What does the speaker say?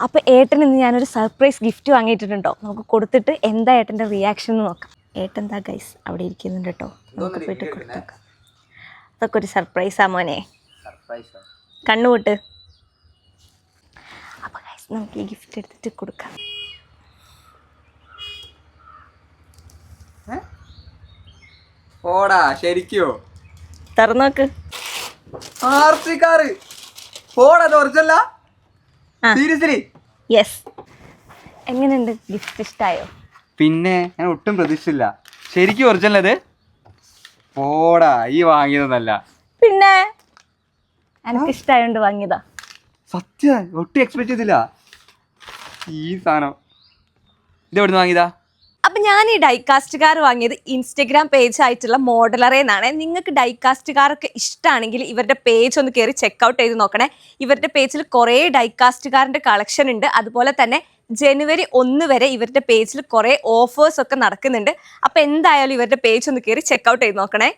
അപ്പോൾ ഏട്ടന് ഇന്ന് ഞാനൊരു സർപ്രൈസ് ഗിഫ്റ്റ് വാങ്ങിയിട്ടുണ്ടോ, നമുക്ക് കൊടുത്തിട്ട് എന്താ ഏട്ടൻ്റെ റിയാക്ഷൻ എന്ന് നോക്കാം. ഏട്ടൻ എന്താ ഗൈസ് അവിടെ ഇരിക്കുന്നുണ്ട് കേട്ടോ, നമുക്ക് പോയിട്ട് കൊടുത്തേക്കാം. അതൊക്കെ ഒരു സർപ്രൈസാ മോനെ, കണ്ണുകൂട്ട്. അപ്പോൾ ഗൈസ് നമുക്ക് ഈ ഗിഫ്റ്റ് എടുത്തിട്ട് കൊടുക്കാം. ഓടാ ശരിക്കോ തുറന്നോക്ക്. യെസ്, എങ്ങനെയുണ്ട്? ഗിഫ്റ്റ് ഇഷ്ടമായോ? പിന്നെ ഞാൻ ഒട്ടും പ്രതീക്ഷിച്ചില്ല. ശരിക്കും ഒറിജിനൽ അത്? പോടാ, ഈ വാങ്ങിയതൊന്നല്ല. പിന്നെ എനിക്ക് ഇഷ്ടമായോണ്ട് വാങ്ങിയതാ. സത്യം ഒട്ടും എക്സ്പെക്ട് ചെയ്തില്ല ഈ സാധനം. ഇത് എവിടുന്ന് വാങ്ങിയതാ? അപ്പം ഞാൻ ഈ ഡൈകാസ്റ്റ് കാർ വാങ്ങിയത് ഇൻസ്റ്റഗ്രാം പേജ് ആയിട്ടുള്ള മോഡലറേ നിന്നാണ്. നിങ്ങൾക്ക് ഡൈകാസ്റ്റ് കാറൊക്കെ ഇഷ്ടമാണെങ്കിൽ ഇവരുടെ പേജ് ഒന്ന് കയറി ചെക്കൗട്ട് ചെയ്ത് നോക്കണേ. ഇവരുടെ പേജിൽ കുറേ ഡൈകാസ്റ്റ് കാറിൻ്റെ കളക്ഷൻ ഉണ്ട്. അതുപോലെ തന്നെ ജനുവരി 1 വരെ ഇവരുടെ പേജിൽ കുറേ ഓഫേഴ്സ് ഒക്കെ നടക്കുന്നുണ്ട്. അപ്പോൾ എന്തായാലും ഇവരുടെ പേജ് ഒന്ന് കയറി ചെക്കൗട്ട് ചെയ്ത് നോക്കണേ.